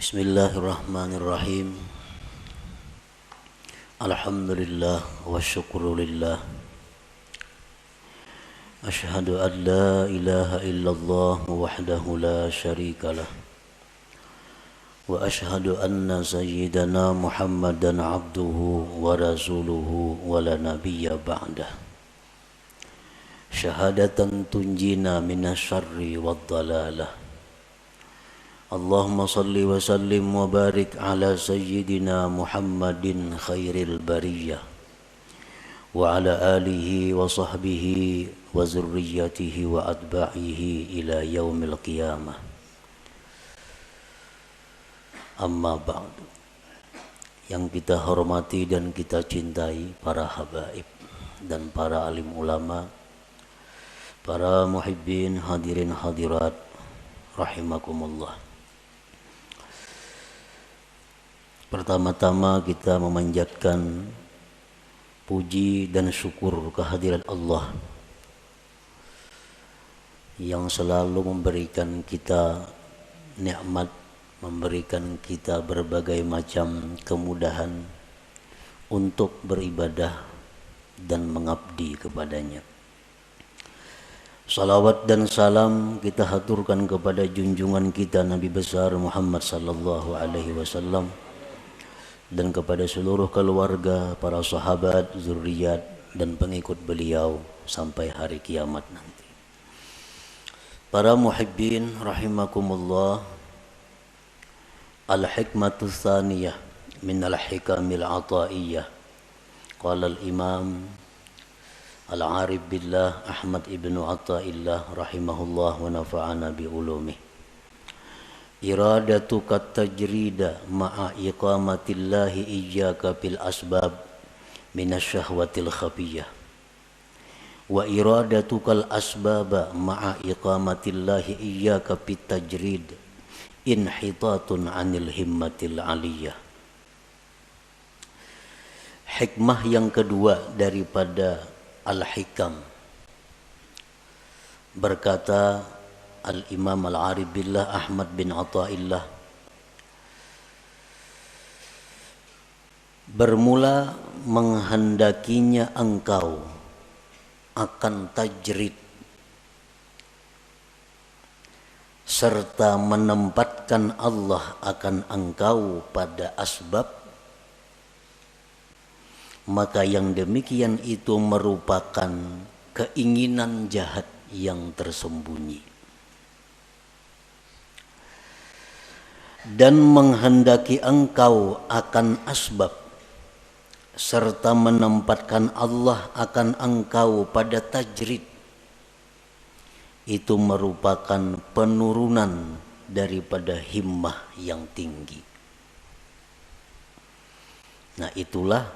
Bismillahirrahmanirrahim. Alhamdulillah wa syukrulillah. Ashhadu an la ilaha illallah wahdahu la syarika lah. Wa ashhadu anna sayyidana Muhammadan abduhu wa rasuluhu wa la nabiyya ba'dah. Syahadatan tunjina minasyarri wad dalalah. Allahumma salli wa sallim wa barik ala sayyidina Muhammadin khairil bariyah wa ala alihi wa sahbihi wa zurriyatihi wa atba'ihi ila yaumil qiyamah. Amma ba'du. Yang kita hormati dan kita cintai para habaib dan para alim ulama, para muhibbin hadirin hadirat rahimakumullah. Pertama-tama kita memanjatkan puji dan syukur kehadirat Allah yang selalu memberikan kita nikmat, memberikan kita berbagai macam kemudahan untuk beribadah dan mengabdi kepadanya. Salawat dan salam kita haturkan kepada junjungan kita Nabi besar Muhammad sallallahu alaihi wasallam dan kepada seluruh keluarga, para sahabat, zuriat dan pengikut beliau sampai hari kiamat nanti. Para muhibbin rahimakumullah, al-hikmatu tsaniyah min al-hikamil ataiyah. Qala al-imam al-arif billah Ahmad ibnu Athaillah rahimahullah wa nafa'ana bi ulumih. Iradatuka tajrida ma'a iqamatillahi iyyaka bil asbab minasyahwatil khafiyah wa iradatukal asbaba ma'a iqamatillahi iyyaka bit tajrid inhitatun anil himmatil aliyah. Hikmah yang kedua daripada al-hikam, berkata Al-Imam Al-Arif Billah Ahmad bin Athaillah, bermula menghendakinya engkau akan tajrid serta menempatkan Allah akan engkau pada asbab, maka yang demikian itu merupakan keinginan jahat yang tersembunyi. Dan menghendaki engkau akan asbab serta menempatkan Allah akan engkau pada tajrid, itu merupakan penurunan daripada himmah yang tinggi. Nah, itulah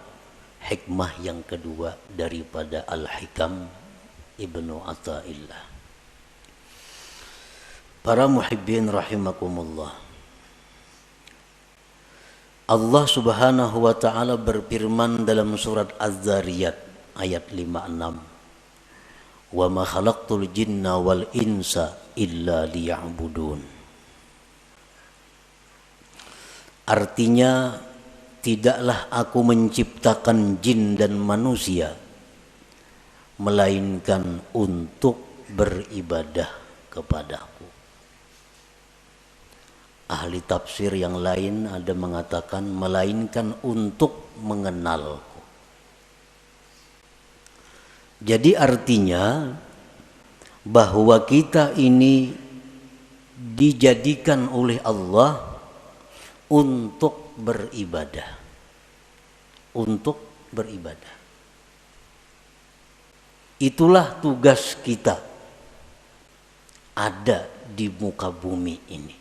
hikmah yang kedua daripada Al-Hikam Ibnu Athaillah. Para muhibbin rahimakumullah, Allah subhanahu wa ta'ala berfirman dalam surat Az-Zariyat ayat 56, wa ma khalaqtul jinna wal insa illa liya'budun. Artinya, tidaklah aku menciptakan jin dan manusia melainkan untuk beribadah kepadaku. Ahli tafsir yang lain ada mengatakan melainkan untuk mengenalku. Jadi artinya bahwa kita ini dijadikan oleh Allah untuk beribadah. Untuk beribadah. Itulah tugas kita ada di muka bumi ini.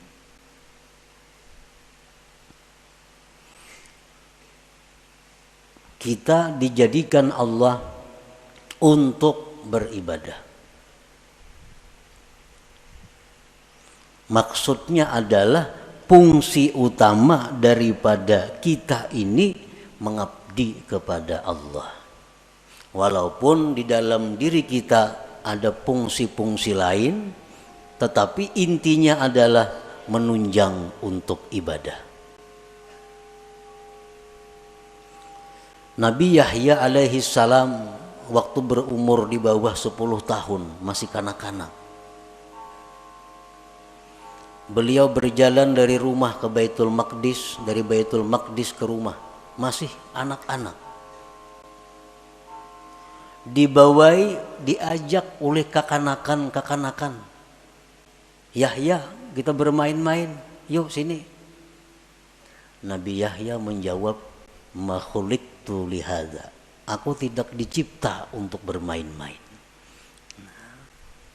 Kita dijadikan Allah untuk beribadah. Maksudnya adalah fungsi utama daripada kita ini mengabdi kepada Allah. Walaupun di dalam diri kita ada fungsi-fungsi lain, tetapi intinya adalah menunjang untuk ibadah. Nabi Yahya alaihi salam waktu berumur di bawah 10 tahun, masih kanak-kanak. Beliau berjalan dari rumah ke Baitul Maqdis, dari Baitul Maqdis ke rumah, masih anak-anak. Dibawai, diajak oleh kekanakan. Yahya, kita bermain-main, yuk sini. Nabi Yahya menjawab, ma khuliqtu lihadza. Aku tidak dicipta untuk bermain-main.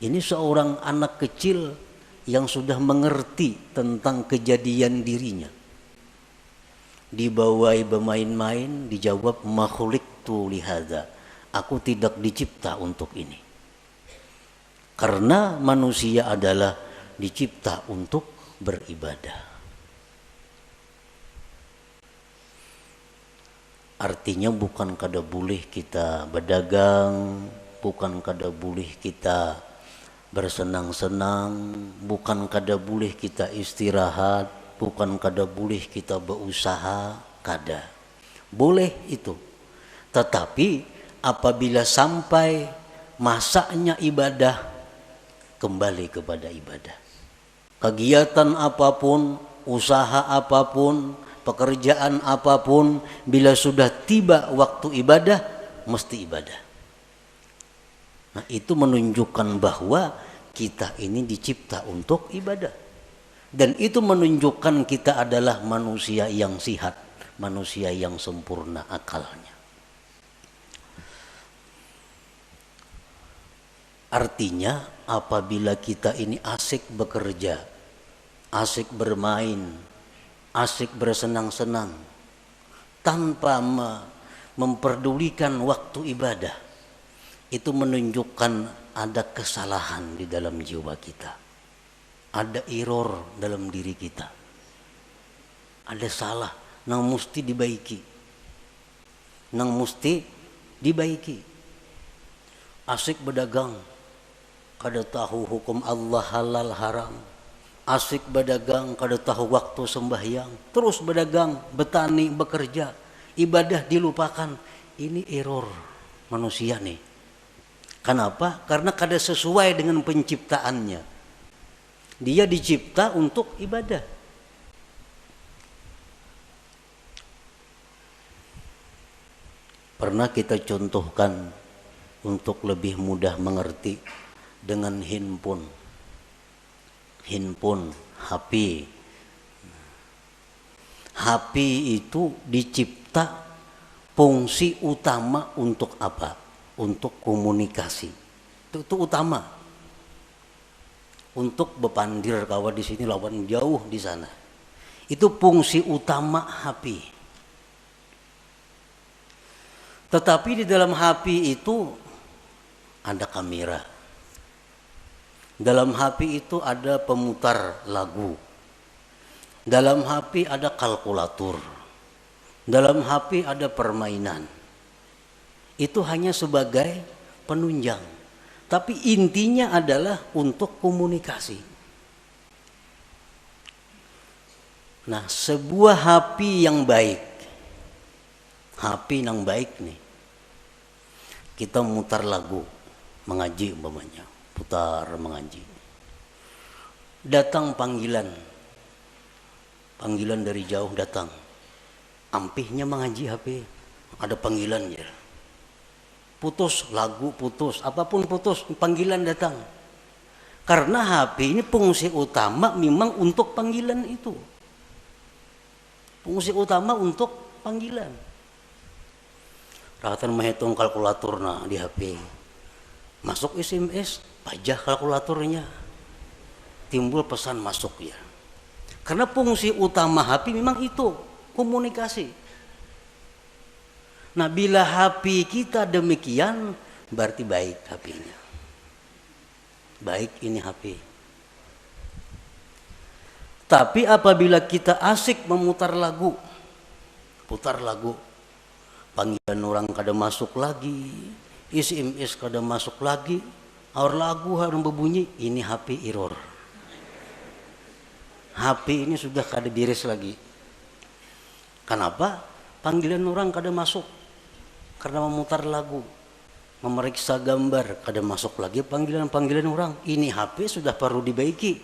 Ini seorang anak kecil yang sudah mengerti tentang kejadian dirinya. Dibawai bermain-main, dijawab ma khuliqtu lihadza. Aku tidak dicipta untuk ini. Karena manusia adalah dicipta untuk beribadah. Artinya bukan kada boleh kita berdagang, bukan kada boleh kita bersenang-senang, bukan kada boleh kita istirahat, bukan kada boleh kita berusaha, kada. Boleh itu. Tetapi apabila sampai masanya ibadah, kembali kepada ibadah. Kegiatan apapun, usaha apapun, pekerjaan apapun, bila sudah tiba waktu ibadah, mesti ibadah. Nah, itu menunjukkan bahwa kita ini dicipta untuk ibadah. Dan itu menunjukkan kita adalah manusia yang sihat, manusia yang sempurna akalnya. Artinya apabila kita ini asik bekerja, asik bermain, asik bersenang-senang, tanpa memperdulikan waktu ibadah, itu menunjukkan ada kesalahan di dalam jiwa kita. Ada error dalam diri kita. Ada salah, yang mesti dibaiki. Yang mesti dibaiki. Asik berdagang, kada tahu hukum Allah halal haram. Asik berdagang, kada tahu waktu sembahyang. Terus berdagang, bertani, bekerja. Ibadah dilupakan. Ini error manusia nih. Kenapa? Karena kada sesuai dengan penciptaannya. Dia dicipta untuk ibadah. Pernah kita contohkan untuk lebih mudah mengerti dengan handphone, HP. HP itu dicipta fungsi utama untuk apa? Untuk komunikasi. Itu utama. Untuk bepandir kawan di sini lawan jauh di sana. Itu fungsi utama HP. Tetapi di dalam HP itu ada kamera. Dalam HP itu ada pemutar lagu. Dalam HP ada kalkulator. Dalam HP ada permainan. Itu hanya sebagai penunjang. Tapi intinya adalah untuk komunikasi. Nah, sebuah HP yang baik. HP yang baik nih. Kita mutar lagu, mengaji umpamanya, putar mengaji. Datang panggilan dari jauh datang. Ampihnya mengaji HP, ada panggilan ya. Putus lagu, putus, apapun putus, panggilan datang. Karena HP ini fungsi utama memang untuk panggilan itu. Fungsi utama untuk panggilan. Rawatan menghitung kalkulator nah di HP. Masuk SMS, pajah kalkulatornya. Timbul pesan masuk ya. Karena fungsi utama HP memang itu, komunikasi. Nah, bila HP kita demikian, berarti baik HP-nya. Baik ini HP. Tapi apabila kita asik memutar lagu, putar lagu, panggilan orang kada masuk lagi, SMS kada masuk lagi, aur lagu harus berbunyi, ini HP error. HP ini sudah kada beres lagi. Kenapa? Panggilan orang kada masuk. Karena memutar lagu, memeriksa gambar, kada masuk lagi panggilan-panggilan orang. Ini HP sudah perlu dibaiki.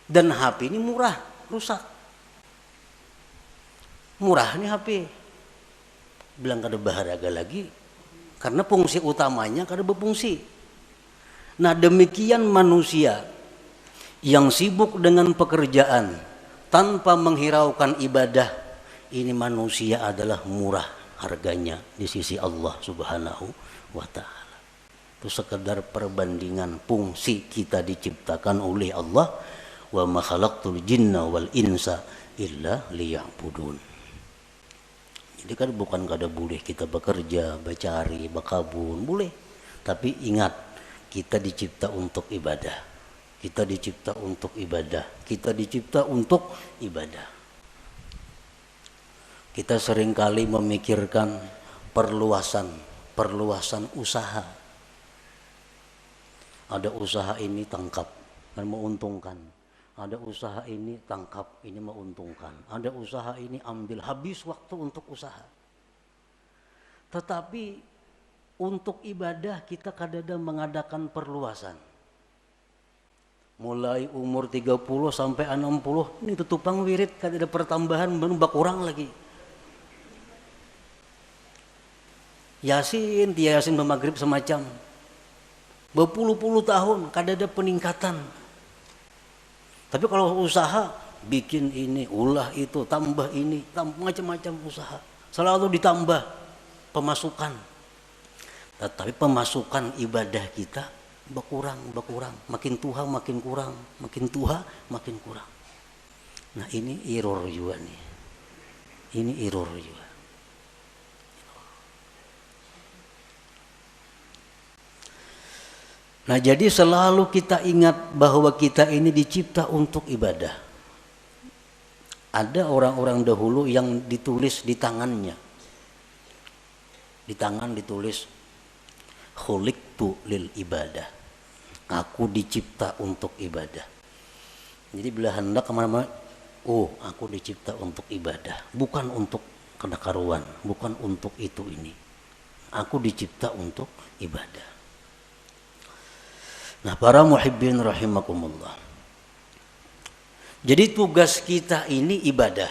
Dan HP ini murah, rusak. Murah nih HP. Bilang kada berharga lagi. Karena fungsi utamanya kada berfungsi. Nah demikian manusia yang sibuk dengan pekerjaan tanpa menghiraukan ibadah, ini manusia adalah murah harganya di sisi Allah Subhanahu wa ta'ala. Itu sekedar perbandingan fungsi kita diciptakan oleh Allah. Wa ma khalaqtul jinna wal insa illa liya'budun. Jadi kan bukan kada boleh kita bekerja, bercari, berkabun, boleh. Tapi ingat, kita dicipta untuk ibadah. Kita dicipta untuk ibadah. Kita dicipta untuk ibadah. Kita seringkali memikirkan perluasan usaha. Ada usaha ini tangkap dan menguntungkan. Ada usaha ini tangkap, ini menguntungkan. Ada usaha ini ambil, habis waktu untuk usaha. Tetapi untuk ibadah kita kadang-kadang mengadakan perluasan. Mulai umur 30 sampai 60, ini tutupang wirid kadang-kadang pertambahan berkurang lagi. Yasin, dia Yasin bermaghrib semacam. Berpuluh-puluh tahun, kadang ada peningkatan. Tapi kalau usaha, bikin ini, ulah itu, tambah ini, macam-macam usaha. Selalu ditambah pemasukan. Tetapi pemasukan ibadah kita berkurang. Makin tua makin kurang, makin tua makin kurang. Nah ini error juga nih. Ini error juga. Nah jadi selalu kita ingat bahwa kita ini dicipta untuk ibadah. Ada orang-orang dahulu yang ditulis di tangannya. Di tangan ditulis khuliqtu lil ibadah. Aku dicipta untuk ibadah. Jadi bila hendak kemana-mana, oh aku dicipta untuk ibadah. Bukan untuk kenakaruan, bukan untuk itu ini. Aku dicipta untuk ibadah. Nah para muhibbin rahimakumullah. Jadi tugas kita ini ibadah.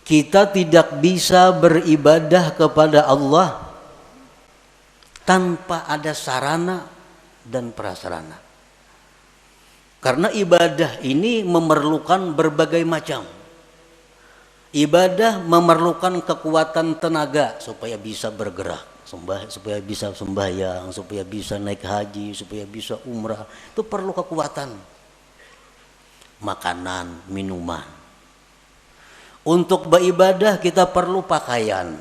Kita tidak bisa beribadah kepada Allah tanpa ada sarana dan prasarana. Karena ibadah ini memerlukan berbagai macam. Ibadah memerlukan kekuatan tenaga supaya bisa bergerak. Supaya bisa sembahyang, supaya bisa naik haji, supaya bisa umrah, itu perlu kekuatan. Makanan, minuman. Untuk beribadah kita perlu pakaian.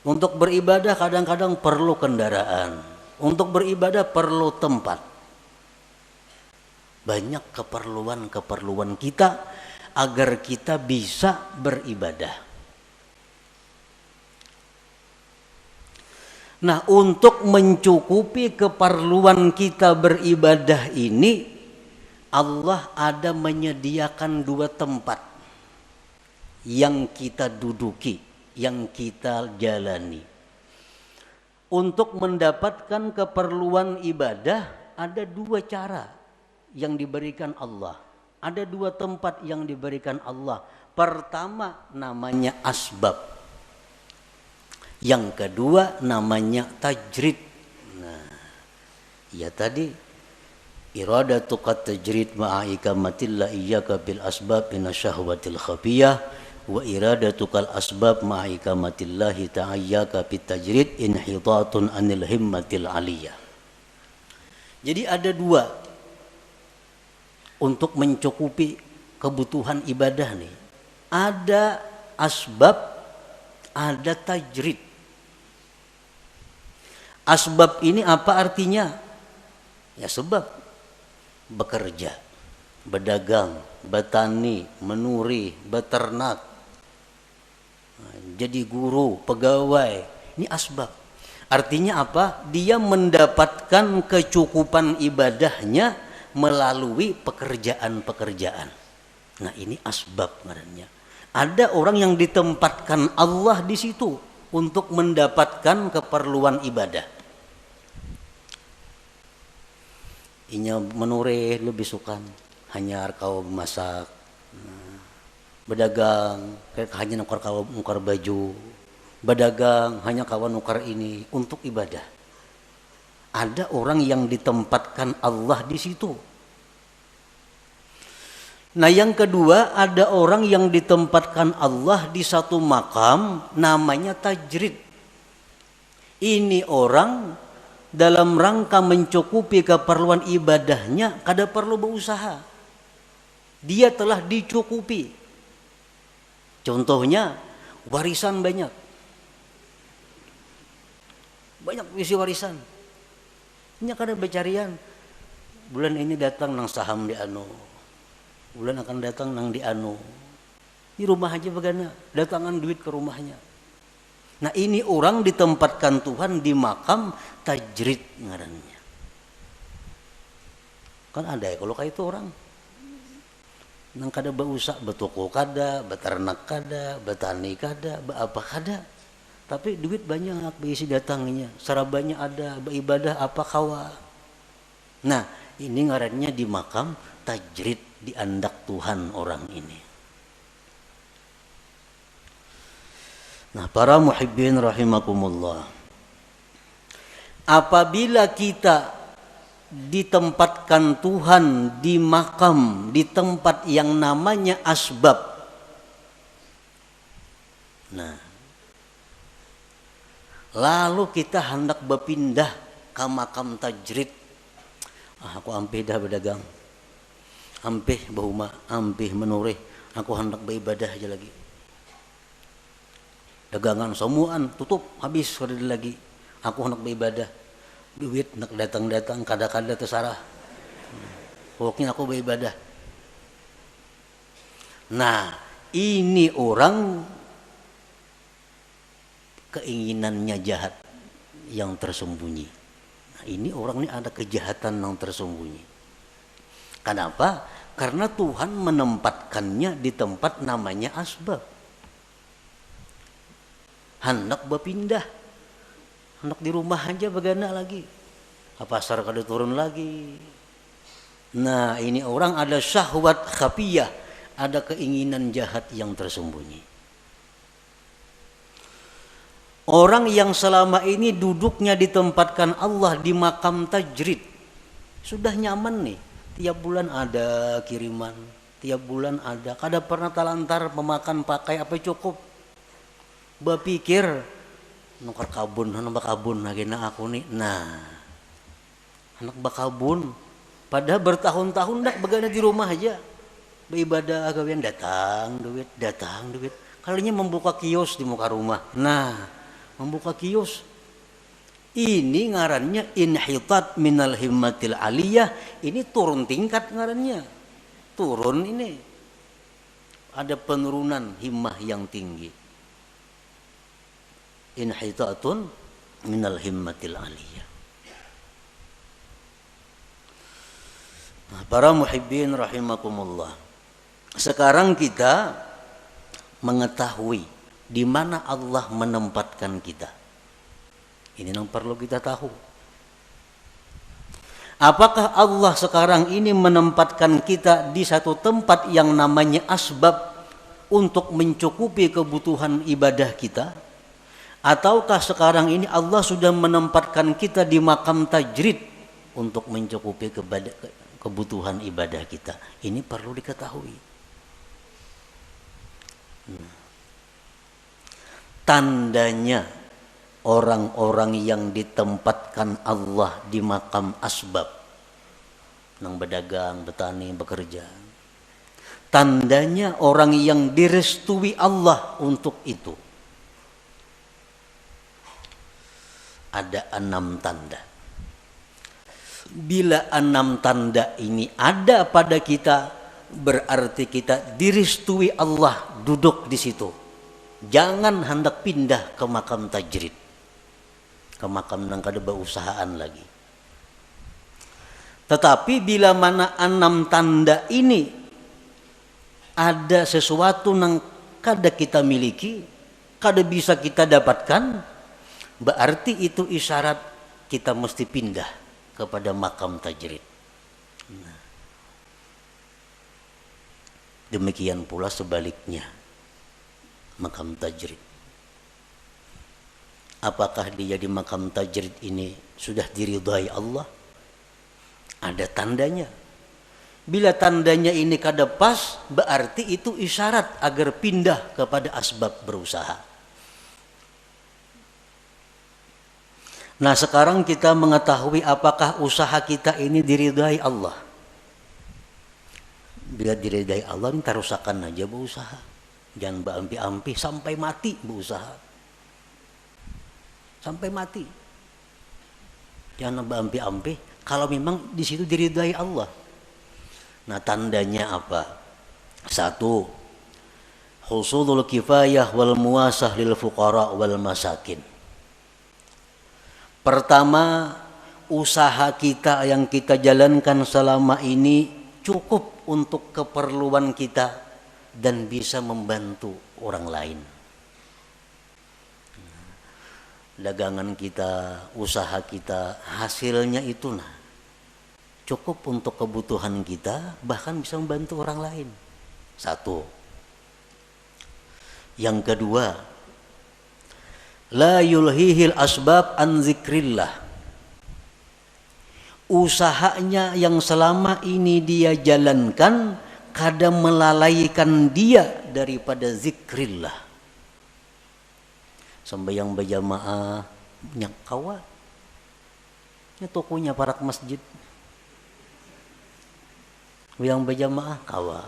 Untuk beribadah kadang-kadang perlu kendaraan. Untuk beribadah perlu tempat. Banyak keperluan kita agar kita bisa beribadah. Nah, untuk mencukupi keperluan kita beribadah ini, Allah ada menyediakan dua tempat yang kita duduki, yang kita jalani. Untuk mendapatkan keperluan ibadah, ada dua cara yang diberikan Allah. Ada dua tempat yang diberikan Allah. Pertama namanya asbab. Yang kedua namanya tajrid. Nah, ya tadi iradatuka tajrid ma'a ikamatillah iyyaka bil asbab inasyahwatil khafiyah wa iradatukal asbab ma'a ikamatillahi ta'ayyaka bit tajrid inhitatun anil himmatil aliyah. Jadi ada dua untuk mencukupi kebutuhan ibadah nih. Ada asbab, ada tajrid. Asbab ini apa artinya? Ya sebab. Bekerja, berdagang, bertani, menuri, beternak, jadi guru, pegawai. Ini asbab. Artinya apa? Dia mendapatkan kecukupan ibadahnya melalui pekerjaan-pekerjaan. Nah, ini asbab ngarannya. Ada orang yang ditempatkan Allah di situ untuk mendapatkan keperluan ibadah. Inya menureh lebih sukan, hanya kau masak, berdagang, kayak hanya nukar baju, berdagang hanya kawan nukar ini untuk ibadah. Ada orang yang ditempatkan Allah di situ. Nah, yang kedua, ada orang yang ditempatkan Allah di satu makam namanya tajrid. Ini orang dalam rangka mencukupi keperluan ibadahnya kada perlu berusaha. Dia telah dicukupi. Contohnya warisan banyak. Banyak isi warisan. Ini kada becarian. Bulan ini datang nang saham di anu. Bulan akan datang nang di anu. Di rumah aja begana, datangan duit ke rumahnya. Nah, ini orang ditempatkan Tuhan di makam tajrid ngarannya. Kan ada ya kalau kayak itu orang. Nang kada beusak, betoko kada, beternak kada, betani kada, apa kada. Tapi duit banyak beisi datangnya, sarabanya ada, beribadah apa kawa. Nah, ini ngarannya di makam tajrid, diandak Tuhan orang ini. Nah, para muhibbin rahimakumullah, apabila kita ditempatkan Tuhan di makam, di tempat yang namanya asbab, nah, lalu kita hendak berpindah ke makam tajrid. Aku ampih dah berdagang, ampih bahuma, ampih menurih, aku hendak beribadah aja lagi. Dagangan semuaan tutup habis kada lagi. Aku hendak beribadah. Duit nak datang-datang kada-kada terserah. Pokoknya aku beribadah. Nah, ini orang keinginannya jahat yang tersembunyi. Nah, ini orang ini ada kejahatan yang tersembunyi. Kenapa? Karena Tuhan menempatkannya di tempat namanya asbab. Hendak berpindah, hendak di rumah aja begana lagi, pasar kada turun lagi. Nah, ini orang ada syahwat khafiyah, ada keinginan jahat yang tersembunyi. Orang yang selama ini duduknya ditempatkan Allah di makam tajrid, sudah nyaman nih, tiap bulan ada kiriman, tiap bulan ada, kada pernah talantar memakan pakai apa cukup. Berpikir nukar kabun, anak bakabun lagi na aku nih. Nah, anak bakabun, padahal bertahun-tahun dak begana di rumah aja, beribadah gawean datang duit. Kalinya membuka kios di muka rumah. Nah, membuka kios, ini ngarannya inhitat minal himmatil aliyah. Ini turun tingkat ngarannya, turun ini, ada penurunan himmah yang tinggi. Inhitatun minal himmatil aliyah. Nah, para muhibbin rahimakumullah, sekarang kita mengetahui di mana Allah menempatkan kita. Ini yang perlu kita tahu. Apakah Allah sekarang ini menempatkan kita di satu tempat yang namanya asbab untuk mencukupi kebutuhan ibadah kita? Ataukah sekarang ini Allah sudah menempatkan kita di makam tajrid untuk mencukupi kebutuhan ibadah kita? Ini perlu diketahui. Tandanya orang-orang yang ditempatkan Allah di makam asbab, nang berdagang, bertani, bekerja, tandanya orang yang direstui Allah untuk itu. Ada 6 tanda. Bila 6 tanda ini ada pada kita, berarti kita direstui Allah duduk di situ. Jangan hendak pindah ke makam tajrid, ke makam nang kada berusahaan lagi. Tetapi bila mana 6 tanda ini ada sesuatu yang kada kita miliki, kada bisa kita dapatkan, berarti itu isyarat kita mesti pindah kepada makam tajrid. Demikian pula sebaliknya, makam tajrid. Apakah dia di makam tajrid ini sudah diridhai Allah? Ada tandanya. Bila tandanya ini kada pas, berarti itu isyarat agar pindah kepada asbab berusaha. Nah, sekarang kita mengetahui apakah usaha kita ini diridhai Allah. Bila diridhai Allah, ini tarusakan aja berusaha. Jangan berampi-ampi sampai mati berusaha. Sampai mati. Jangan berampi-ampi. Kalau memang di situ diridhai Allah. Nah, tandanya apa? 1. Husulul kifayah wal muasah lil fuqara wal masakin. Pertama, usaha kita yang kita jalankan selama ini cukup untuk keperluan kita dan bisa membantu orang lain. Dagangan kita, usaha kita, hasilnya itu cukup untuk kebutuhan kita, bahkan bisa membantu orang lain. 1. Yang kedua, la yulhihil asbab an zikrillah. Usahanya yang selama ini dia jalankan kadang melalaikan dia daripada zikrillah. Sembahyang berjamaah nyak kawa. Nya tokonya parak masjid. Yang berjamaah kawa.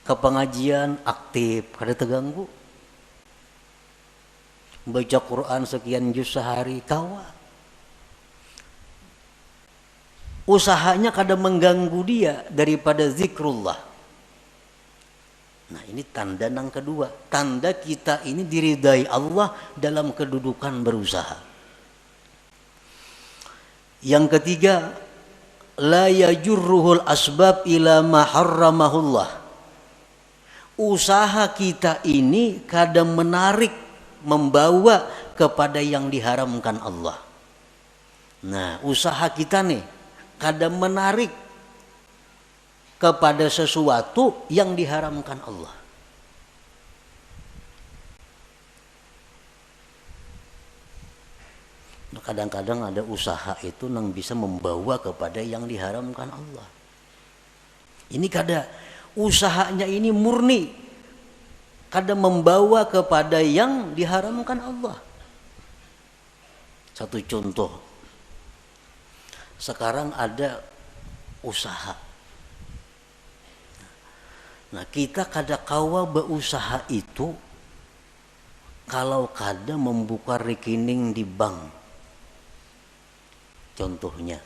Ke pengajian aktif, kada terganggu. Baca Quran sekian juz sehari kawa. Usahanya kada mengganggu dia daripada zikrullah. Nah, ini tanda yang kedua. Tanda kita ini diridai Allah dalam kedudukan berusaha. Yang ketiga, la yajurruhul asbab ila ma harramahullah. Usaha kita ini kadang menarik, membawa kepada yang diharamkan Allah. Nah, usaha kita nih kadang menarik kepada sesuatu yang diharamkan Allah. Nah, kadang-kadang ada usaha itu yang bisa membawa kepada yang diharamkan Allah. Ini kada usahanya ini murni, kada membawa kepada yang diharamkan Allah. Satu contoh, sekarang ada usaha. Nah, kita kada kawa berusaha itu kalau kada membuka rekening di bank. Contohnya.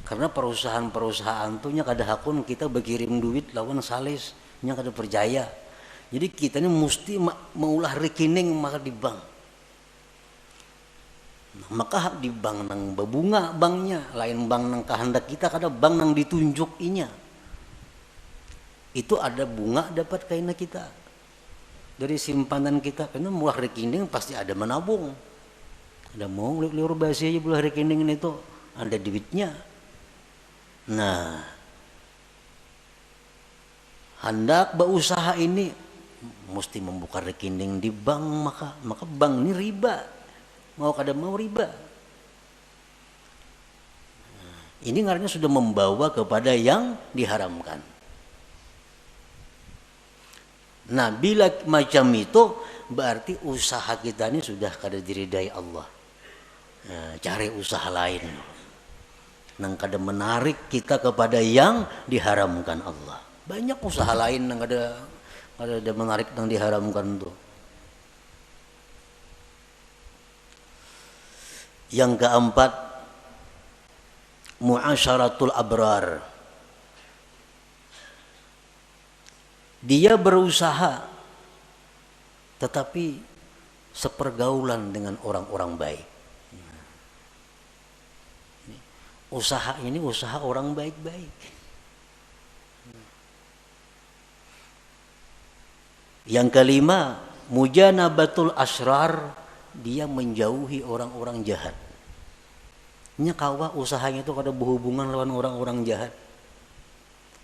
Karena perusahaan-perusahaan tuh nya kada hakun kita berkirim duit lawan sales, nya kada percaya. Jadi kita ini mesti maulah rekening maka di bank. Nah, maka di bank nang berbunga banknya, lain bank nang kehendak kita kada bank nang ditunjuk inya. Itu ada bunga dapat kaina kita dari simpanan kita, karena mulah rekening pasti ada menabung, ada mau liur basi aja bulah rekening itu ada duitnya. Nah, hendak berusaha ini mesti membuka rekening di bank, maka bank ini riba, mau kada mau riba. Nah, ini ngarannya sudah membawa kepada yang diharamkan. Nah, bila macam itu berarti usaha kita ini sudah kada diridai Allah. Nah, cari usaha lain nang kada menarik kita kepada yang diharamkan Allah. Banyak usaha lain nang kada menarik nang diharamkan itu. Yang keempat, muasyaratul abrar. Dia berusaha tetapi sepergaulan dengan orang-orang baik. Usaha ini usaha orang baik-baik. Yang kelima, mujanabatul asrar, dia menjauhi orang-orang jahat. Nya kawa usahanya itu kada berhubungan lawan orang-orang jahat.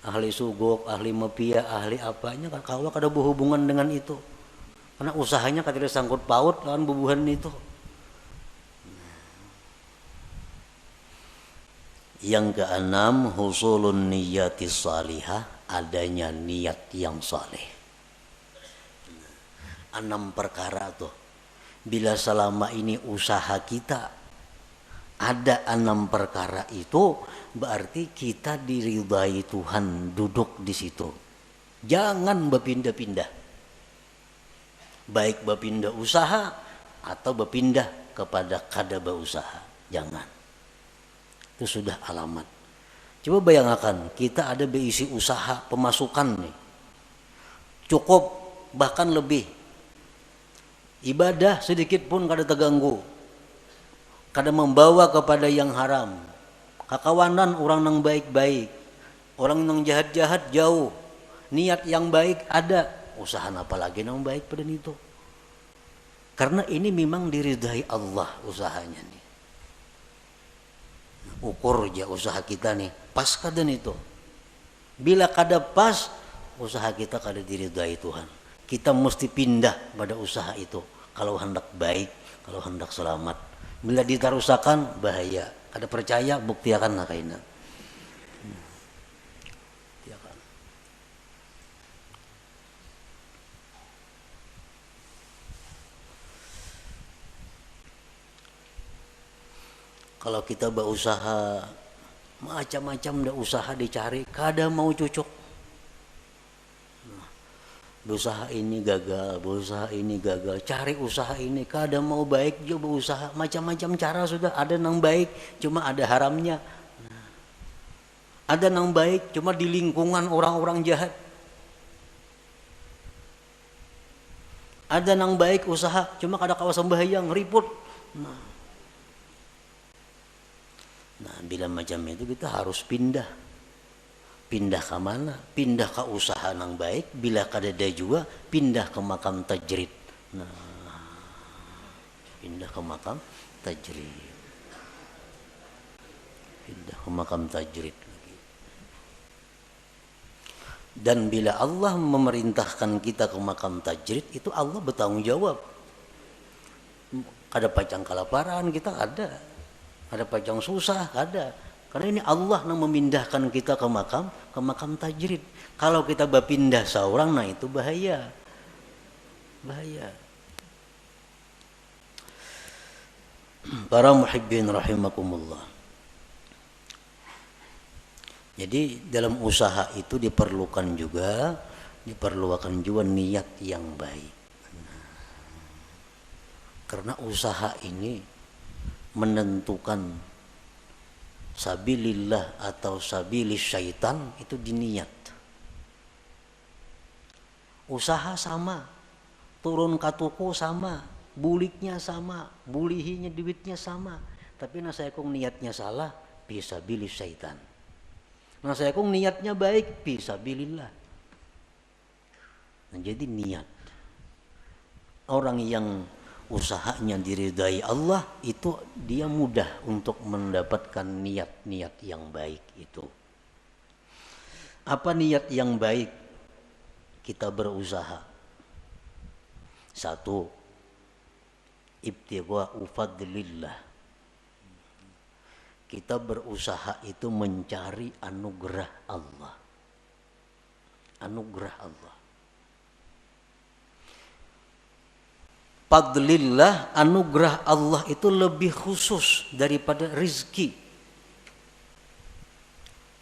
Ahli sugok, ahli mafia, ahli apanya kawa kada berhubungan dengan itu. Karena usahanya kada sangkut paut lawan bubuhan itu. Yang keenam, husulun niyati salihah, adanya niat yang saleh. 6 perkara tuh. Bila selama ini usaha kita ada 6 perkara itu, berarti kita diridai Tuhan duduk di situ. Jangan berpindah-pindah. Baik berpindah usaha atau berpindah kepada kada berusaha. Jangan. Itu sudah alamat. Coba bayangkan, kita ada berisi usaha pemasukan nih. Cukup bahkan lebih. Ibadah sedikit pun kada terganggu. Kada membawa kepada yang haram. Kakawanan orang yang baik-baik. Orang yang jahat-jahat jauh. Niat yang baik ada. Usaha apa lagi yang baik pada itu. Karena ini memang diridai Allah usahanya nih. Ukur aja usaha kita nih, pas kada itu. Bila kada pas, usaha kita kada diridai Tuhan. Kita mesti pindah pada usaha itu. Kalau hendak baik, kalau hendak selamat. Bila ditarusakan, bahaya. Kada percaya, buktiakan lah kaina. Kalau kita berusaha macam-macam dah usaha dicari, kada mau cocok. Berusaha ini gagal, berusaha ini gagal, cari usaha ini kada mau baik juga berusaha, macam-macam cara sudah ada nang baik, cuma ada haramnya. Ada nang baik, cuma di lingkungan orang-orang jahat. Ada nang baik usaha, cuma kada kawasan bahayang, ribut. Nah, bila macam itu kita harus pindah. Pindah ke mana? Pindah ke usaha yang baik. Bila kadada juga, pindah ke makam tajrid. Nah, pindah ke makam tajrid. Pindah ke makam tajrid. Dan bila Allah memerintahkan kita ke makam tajrid, itu Allah bertanggung jawab. Kada pacang kelaparan kita ada. Ada pajang susah, ada. Karena ini Allah yang memindahkan kita ke makam tajrid. Kalau kita berpindah seorang, nah itu bahaya. Bahaya. Para muhibbin rahimakumullah. Jadi dalam usaha itu diperlukan juga niat yang baik. Karena usaha ini menentukan sabilillah atau sabilis syaitan itu diniat. Usaha sama, turun katuku sama, buliknya sama, bulihinya duitnya sama, tapi saya kong niatnya salah, fisabilis syaitan. Saya kong niatnya baik, fisabilillah. Nah, jadi niat. Orang yang usahanya diridai Allah itu dia mudah untuk mendapatkan niat-niat yang baik itu. Apa niat yang baik? Kita berusaha. 1. Ibtigha'u fadlillah. Kita berusaha itu mencari anugerah Allah. Anugerah Allah. Fadlillah, anugerah Allah itu lebih khusus daripada rezeki.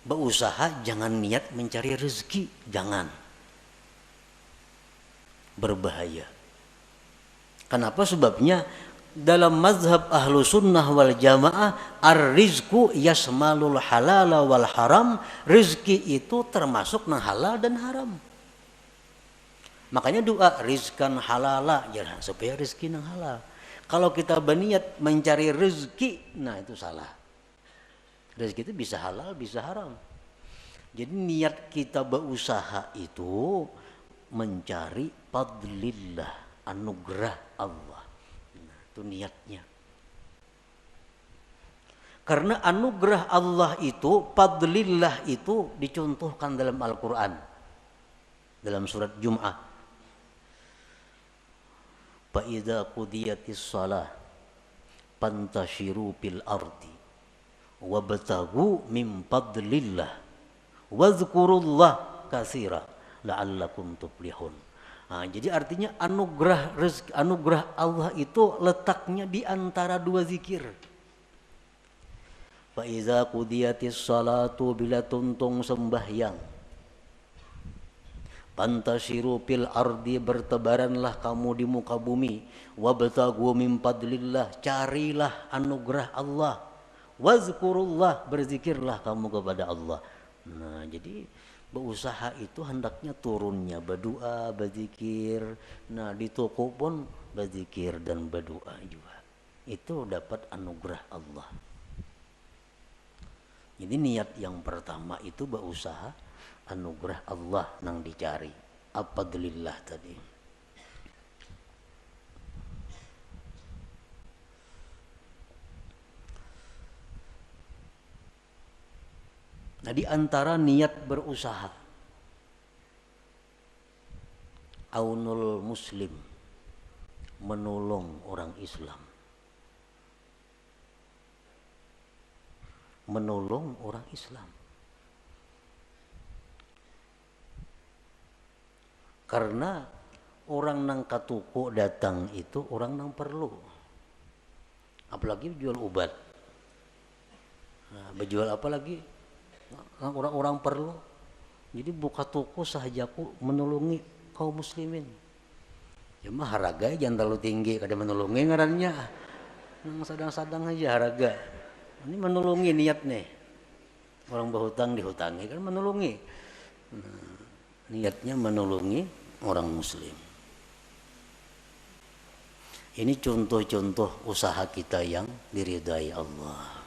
Berusaha jangan niat mencari rezeki, jangan. Berbahaya. Kenapa? Sebabnya dalam mazhab ahlu sunnah wal jamaah, ar-rizku yasmalul halala wal haram. Rezeki itu termasuk nang halal dan haram. Makanya doa rizkan halala, jangan supaya rezeki yang halal. Kalau kita berniat mencari rezeki, nah itu salah. Rezeki itu bisa halal, bisa haram. Jadi niat kita berusaha itu mencari fadlillah, anugerah Allah. Nah, itu niatnya. Karena anugerah Allah itu, fadlillah itu dicontohkan dalam Al-Quran. Dalam surat Jum'ah. Fa'idha qudiyatis salah fantashiru fil ardi wabtaghu min fadlillah wazkurullah katsira la'allakum tuflihun. Nah, jadi artinya anugerah Allah itu letaknya di antara dua zikir. Fa iza qudiyatis salatu, bila tuntung sembahyang, pantashiru fil ardi, bertebaranlah kamu di muka bumi, wabtaghu min fadlillah, carilah anugerah Allah, wazkurullah, berzikirlah kamu kepada Allah. Nah, jadi berusaha itu hendaknya turunnya berdoa, berzikir. Nah, di toko pun berzikir dan berdoa juga. Itu dapat anugerah Allah. Jadi niat yang pertama itu berusaha anugerah Allah nang dicari. Fadlillah tadi. Nah, di antara niat berusaha, aunul muslim, menolong orang Islam. Menolong orang Islam. Karena orang nang katuko datang itu orang nang perlu. Apalagi jual obat. Nah, berjual apa lagi? Orang-orang perlu. Jadi buka toko sahajaku menolongi kaum muslimin. Cuma harga jangan terlalu tinggi, kada menolongi ngarannya. Nang sadang-sadang aja harga. Ini menolongi niat nih. Orang berhutang dihutangi kan menolongi. Nah, niatnya menolongi orang muslim. Ini contoh-contoh usaha kita yang diridai Allah.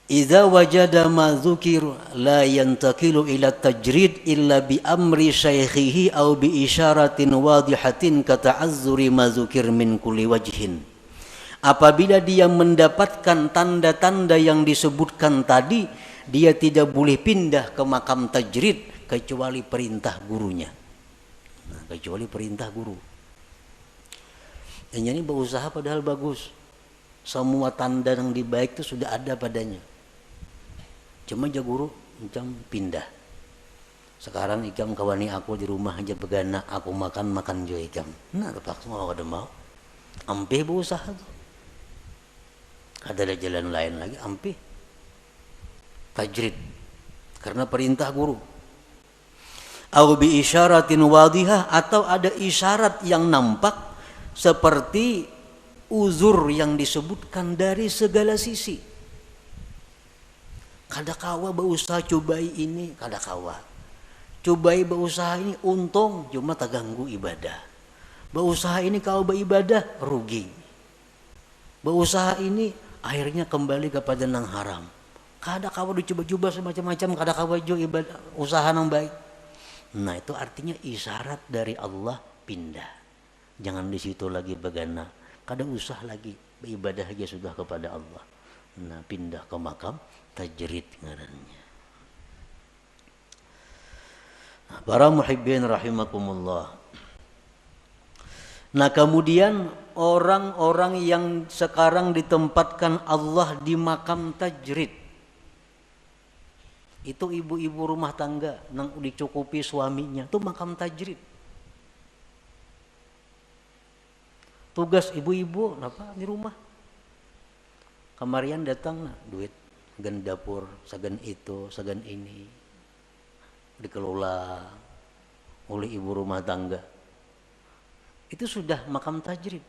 Idza wajada ma dzukir la yantakilu ila tajrid illa bi amri syaikhihi aw bi isyaratin wadihatin ka ta'azzuri ma dzukir min kulli wajhin. Apabila dia mendapatkan tanda-tanda yang disebutkan tadi, dia tidak boleh pindah ke makam tajrid kecuali perintah gurunya. Nah, kecuali perintah guru. Dan ini berusaha padahal bagus. Semua tanda yang baik itu sudah ada padanya. Cuma aja guru macam pindah. Sekarang ikam kawani aku di rumah aja begana, aku makan juga ikam. Nah, terpaksa mau ada mau. Ampih berusaha tuh. Ada jalan lain lagi, ampih. Tajrid. Karena perintah guru. Au bi isyaratin wadihah, atau ada isyarat yang nampak seperti uzur yang disebutkan dari segala sisi. Kada kawa berusaha cobai ini, kada kawa. Cobai berusaha ini untung, cuma tak ganggu ibadah. Berusaha ini kau beribadah rugi. Berusaha ini akhirnya kembali kepada nang haram. Kada kawa dicoba-coba semacam-macam, kada kawa jo ibadah usaha nang baik. Nah, itu artinya isyarat dari Allah pindah. Jangan di situ lagi begana. Kada usah lagi beribadah aja sudah kepada Allah. Nah, pindah ke makam tajrid ngarannya. Nah, para muhibbin rahimakumullah. Nah, kemudian orang-orang yang sekarang ditempatkan Allah di makam tajrid, itu ibu-ibu rumah tangga nang dicukupi suaminya, itu makam tajrid. Tugas ibu-ibu apa di rumah? Kamarian datang nah, duit sagan dapur, sagan itu, sagan ini dikelola oleh ibu rumah tangga. Itu sudah makam tajrid.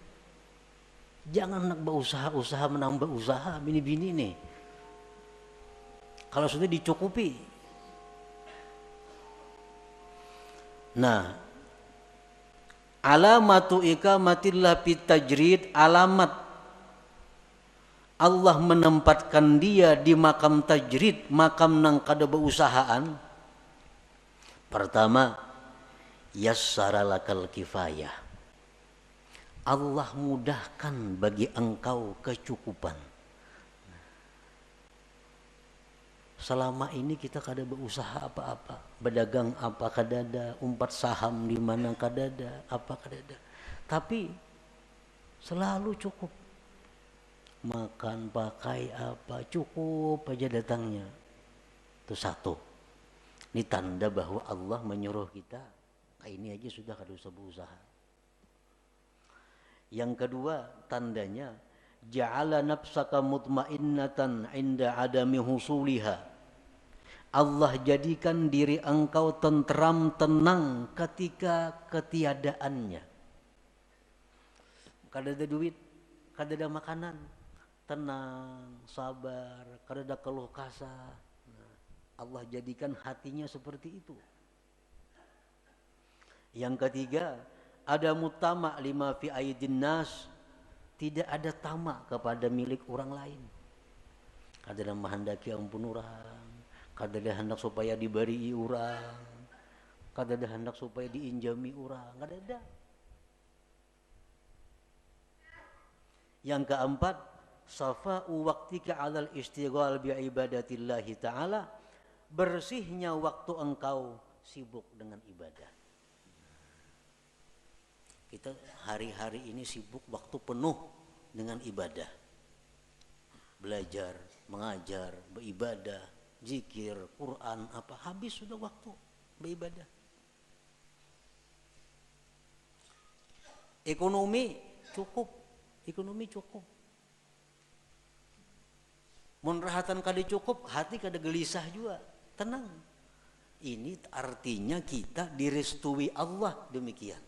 Jangan nak berusaha menambah usaha bini-bini nih. Kalau sudah dicukupi. Nah, alamatu ikamatillah fit tajrid, alamat Allah menempatkan dia di makam tajrid, makam nang kada beusahaan. Pertama, yassara lakal kifayah. Allah mudahkan bagi engkau kecukupan. Selama ini kita kada berusaha apa-apa, berdagang apa kadada, umpat saham di mana kadada, apa kadada. Tapi selalu cukup. Makan, pakai apa, cukup aja datangnya. Itu satu. Ini tanda bahwa Allah menyuruh kita, ini aja sudah kada usah berusaha. Yang kedua, tandanya ja'ala nafsaka mutmainnatan 'inda adami husuliha. Allah jadikan diri engkau tentram, tenang ketika ketiadaannya. Kada ada duit, kada ada makanan, tenang, sabar, kada ada keluh kesah. Allah jadikan hatinya seperti itu. Yang ketiga, ada mutama lima fi aidin nas, tidak ada tamak kepada milik orang lain. Kada ada menghendaki ampun orang, kada ada hendak supaya diberi orang, kada ada hendak supaya diinjami orang, kada ada. Yang keempat, safa'u waqtika 'alal istighal bi ibadatillahi ta'ala, bersihnya waktu engkau sibuk dengan ibadah. Kita hari-hari ini sibuk waktu penuh dengan ibadah. Belajar, mengajar, beribadah, zikir, Quran, apa habis sudah waktu beribadah. Ekonomi cukup. Mun rahatan kada cukup, hati kada gelisah juga, tenang. Ini artinya kita direstui Allah demikian.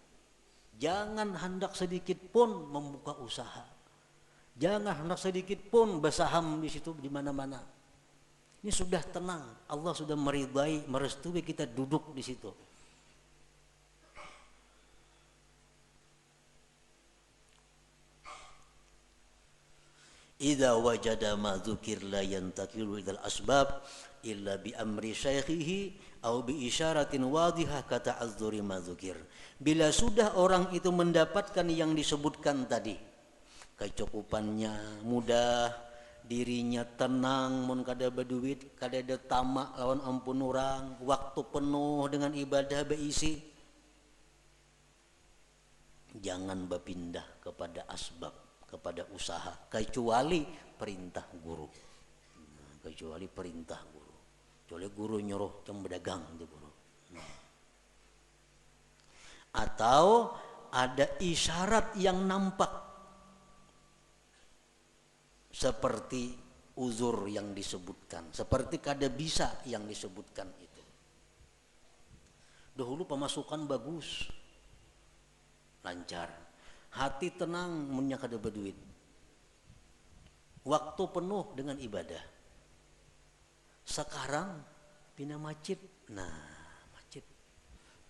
Jangan hendak sedikit pun membuka usaha. Jangan hendak sedikit pun bersaham di situ di mana-mana. Ini sudah tenang, Allah sudah meridai, merestui kita duduk di situ. Idza wajada ma dzukir la yantakilu idal asbab illa bi amri syaikhihi au bi isyaratin wadihah kata'azzuri ma dzukir. Bila sudah orang itu mendapatkan yang disebutkan tadi, kecukupannya mudah, dirinya tenang, mun kada berduit, kada ada tamak lawan ampun orang, waktu penuh dengan ibadah beisi, jangan berpindah kepada asbab, kepada usaha, kecuali perintah guru. Kecuali perintah guru. Kecuali guru nyuruh yang berdagang itu guru. Atau ada isyarat yang nampak seperti uzur yang disebutkan, seperti kada bisa yang disebutkan itu. Dahulu pemasukan bagus, lancar, hati tenang, munnya kada berduit, waktu penuh dengan ibadah. Sekarang pindah masjid, masjid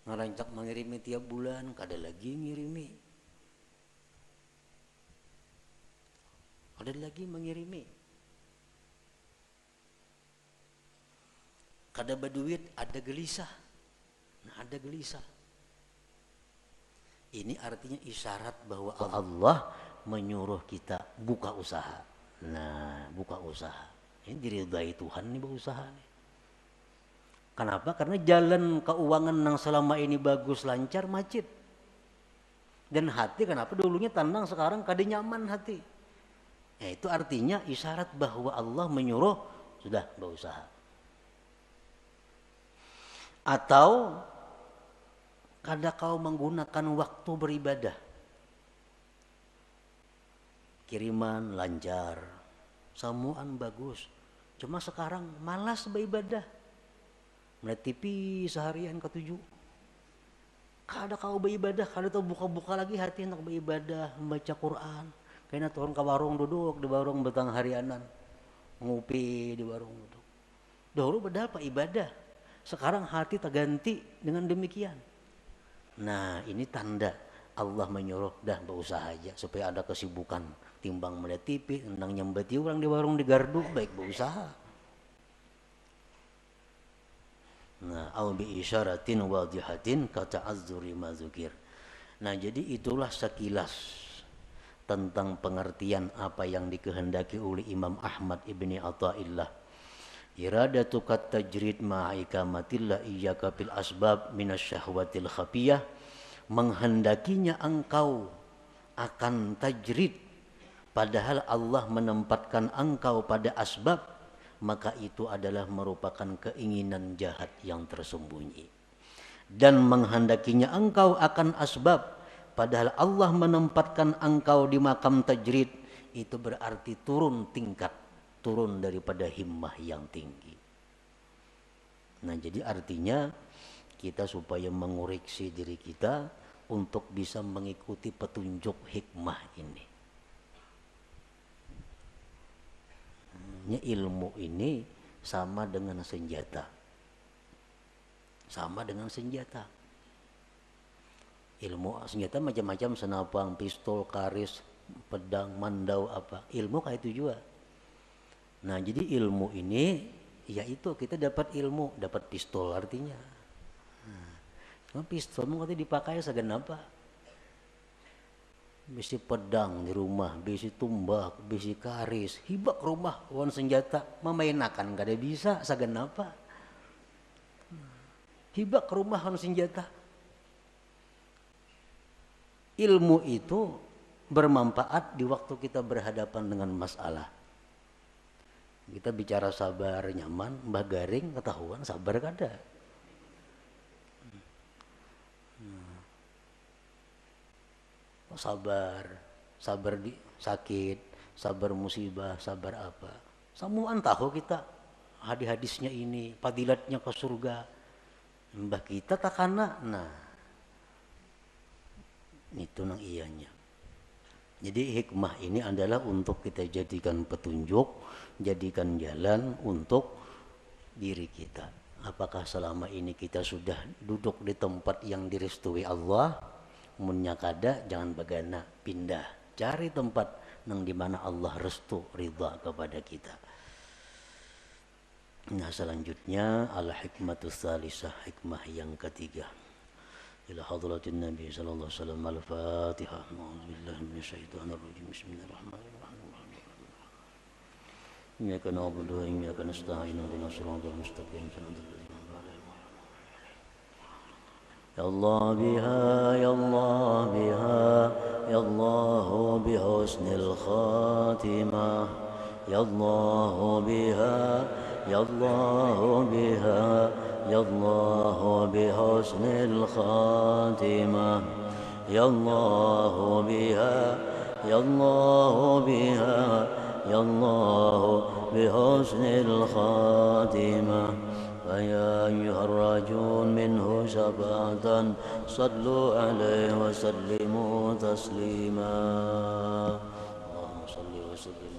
ngerancak mengirimi tiap bulan, kada lagi ngirimi, ada lagi mengirimi. Kada berduit, ada gelisah. Ada gelisah. Ini artinya isyarat bahwa Allah menyuruh kita buka usaha. Buka usaha. Ini diridai Tuhan nih berusaha nih. Kenapa? Karena jalan keuangan yang selama ini bagus, lancar, macet. Dan hati kenapa dulunya tenang, sekarang kada nyaman hati. Itu artinya isyarat bahwa Allah menyuruh sudah berusaha. Atau kada kau menggunakan waktu beribadah, kiriman lancar, samuan bagus, cuma sekarang malas beribadah, melihat TV seharian ke-7, kada kau beribadah, kada tahu buka-buka lagi hati hendak beribadah, membaca Quran. Kayaknya turun ke warung, duduk di warung betang harianan, ngopi di warung duduk. Dahulu padahal pak ibadah, sekarang hati terganti dengan demikian. Ini tanda Allah menyuruh dah berusaha aja supaya ada kesibukan timbang melihat TV, nang nyembeti orang di warung di gardu, baik berusaha. Nah, au bi isyaratin wadihatin kata'azzuri ma dzukir. Nah, jadi itulah sekilas tentang pengertian apa yang dikehendaki oleh Imam Ahmad ibni Athaillah. Iradatu kat tajrid ma'ikamatillah iyyaka bil asbab minasyahwatil khafiyah. Menghendakinya engkau akan tajrid, padahal Allah menempatkan engkau pada asbab, maka itu adalah merupakan keinginan jahat yang tersembunyi. Dan menghendakinya engkau akan asbab, padahal Allah menempatkan engkau di makam tajrid, itu berarti turun tingkat, turun daripada himmah yang tinggi. Nah, jadi artinya kita supaya mengoreksi diri kita untuk bisa mengikuti petunjuk hikmah ini. Ilmu ini sama dengan senjata. Sama dengan senjata. Ilmu senjata macam-macam, senapang, pistol, karis, pedang, mandau apa. Ilmu kayak itu juga. Nah, jadi ilmu ini yaitu kita dapat ilmu, dapat pistol artinya. Nah, pistol mungkin dipakai segenapa. Bisi pedang di rumah, bisi tumbak, bisi karis, hibak rumah, wan senjata, memainakan gak ada bisa, segenapa. Hibak rumah wan senjata. Ilmu itu bermanfaat di waktu kita berhadapan dengan masalah. Kita bicara sabar nyaman, mbah garing ketahuan sabar kada. Sabar di sakit, sabar musibah, sabar apa. Samuan tahu kita hadis-hadisnya ini, fadilatnya ke surga. Mbah kita takana, nah itu nang ianya. Jadi hikmah ini adalah untuk kita jadikan petunjuk, jadikan jalan untuk diri kita. Apakah selama ini kita sudah duduk di tempat yang direstui Allah? Munnya kada, jangan bagana, pindah, cari tempat nang dimana Allah restu ridha kepada kita. Nah, selanjutnya al-hikmatus salisah, hikmah yang ketiga. Ila hadratin Nabi sallallahu alaihi wasallam, al-Fatihah. A'udzubillahi minasyaitonir rajim. Bismillahirrahmanirrahim. Iyyaka na'budu wa iyyaka nasta'in. Ihdinas siratal mustaqim. Ya Allah biha, ya Allah biha, ya Allah bihusnil khatimah. Ya Allah biha, ya Allah biha, ya Allah bihusnil khatimah. Ya Allah biha, ya Allah biha, ya Allah bihusnil khatimah. فيا أيها الراجون منه شفاعة صلوا عليه وسلموا تسليما اللهم صل وسلم